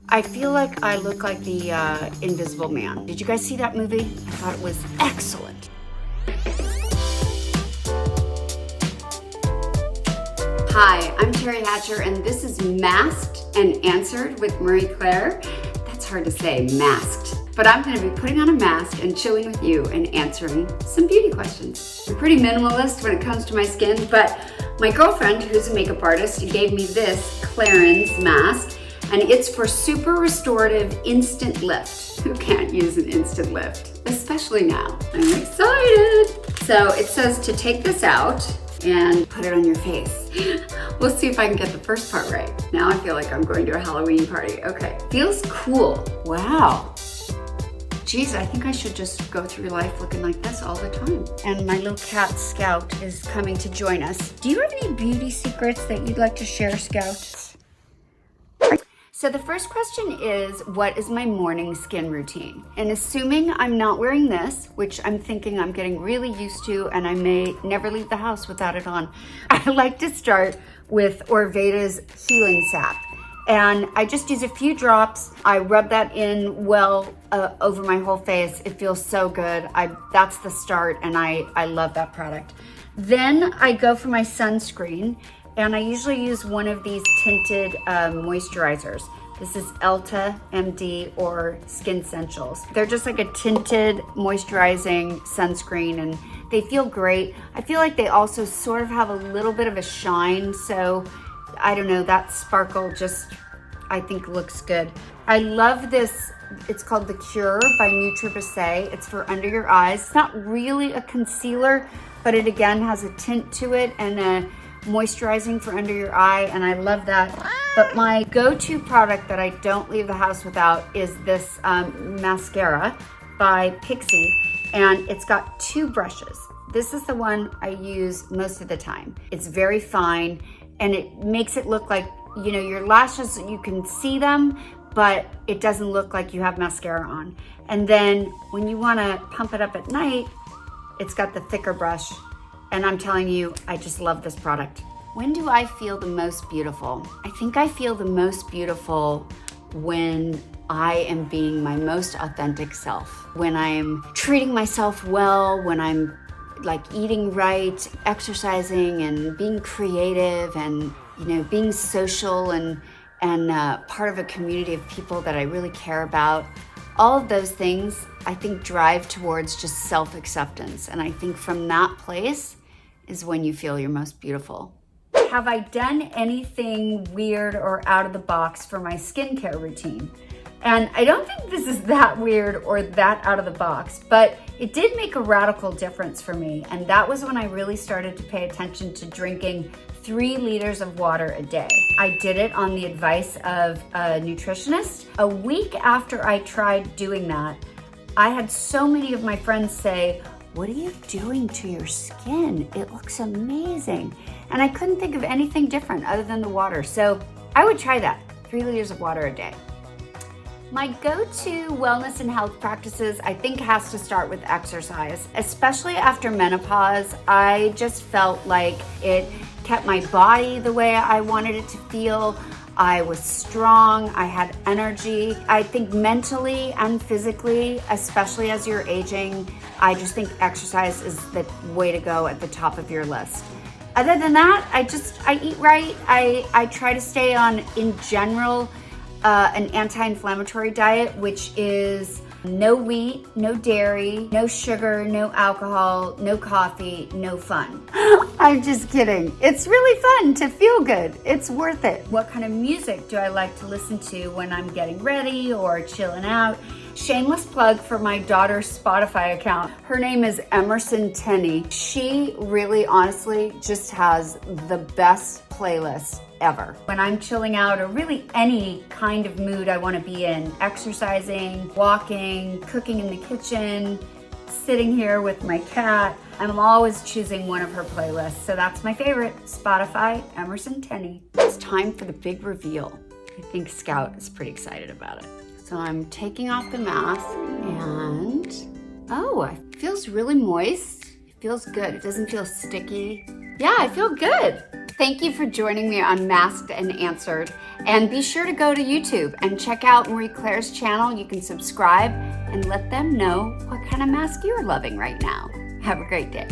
I feel like I look like the Invisible Man. Did you guys see that movie? I thought it was excellent. Hi, I'm Teri Hatcher, and this is Masked and Answered with Marie Claire. That's hard to say, masked. But I'm gonna be putting on a mask and chilling with you and answering some beauty questions. I'm pretty minimalist when it comes to my skin, but my girlfriend, who's a makeup artist, gave me this Clarins mask, and it's for super restorative instant lift. Who can't use an instant lift? Especially now. I'm excited. So it says to take this out and put it on your face. We'll see if I can get the first part right. Now I feel like I'm going to a Halloween party. Okay, feels cool. Wow. Geez, I think I should just go through life looking like this all the time. And my little cat, Scout, is coming to join us. Do you have any beauty secrets that you'd like to share, Scout? So the first question is, what is my morning skin routine? And assuming I'm not wearing this, which I'm thinking I'm getting really used to, and I may never leave the house without it on, I like to start with Orveda's Healing Sap. And I just use a few drops. I rub that in well over my whole face. It feels so good. That's the start, and I love that product. Then I go for my sunscreen, and I usually use one of these tinted moisturizers. This is Elta MD or Skin Essentials. They're just like a tinted moisturizing sunscreen, and they feel great. I feel like they also sort of have a little bit of a shine, so I don't know, that sparkle just, I think, looks good. I love this, it's called The Cure by Nutribase. It's for under your eyes. It's not really a concealer, but it again has a tint to it and a moisturizing for under your eye, and I love that. But my go-to product that I don't leave the house without is this mascara by Pixi, and it's got two brushes. This is the one I use most of the time. It's very fine, and it makes it look like, you know, your lashes, you can see them, but it doesn't look like you have mascara on. And then when you wanna pump it up at night, it's got the thicker brush. And I'm telling you, I just love this product. When do I feel the most beautiful? I think I feel the most beautiful when I am being my most authentic self. When I'm treating myself well, when I'm like eating right, exercising and being creative and, you know, being social and part of a community of people that I really care about. All of those things, I think, drive towards just self-acceptance. And I think from that place is when you feel your most beautiful. Have I done anything weird or out of the box for my skincare routine? And I don't think this is that weird or that out of the box, but it did make a radical difference for me. And that was when I really started to pay attention to drinking 3 liters of water a day. I did it on the advice of a nutritionist. A week after I tried doing that, I had so many of my friends say, "What are you doing to your skin? It looks amazing." And I couldn't think of anything different other than the water. So I would try that, 3 liters of water a day. My go-to wellness and health practices, I think, has to start with exercise. Especially after menopause, I just felt like it kept my body the way I wanted it to feel. I was strong, I had energy. I think mentally and physically, especially as you're aging, I just think exercise is the way to go at the top of your list. Other than that, I eat right. I try to stay on, in general, an anti-inflammatory diet, which is no wheat, no dairy, no sugar, no alcohol, no coffee, no fun. I'm just kidding. It's really fun to feel good. It's worth it. What kind of music do I like to listen to when I'm getting ready or chilling out? Shameless plug for my daughter's Spotify account. Her name is Emerson Tenney. She really, honestly, just has the best playlist ever. When I'm chilling out, or really any kind of mood I want to be in, exercising, walking, cooking in the kitchen, sitting here with my cat, I'm always choosing one of her playlists. So that's my favorite, Spotify, Emerson Tenney. It's time for the big reveal. I think Scout is pretty excited about it. So I'm taking off the mask, and oh, it feels really moist. It feels good. It doesn't feel sticky. Yeah, I feel good. Thank you for joining me on Masked and Answered. And be sure to go to YouTube and check out Marie Claire's channel. You can subscribe and let them know what kind of mask you're loving right now. Have a great day.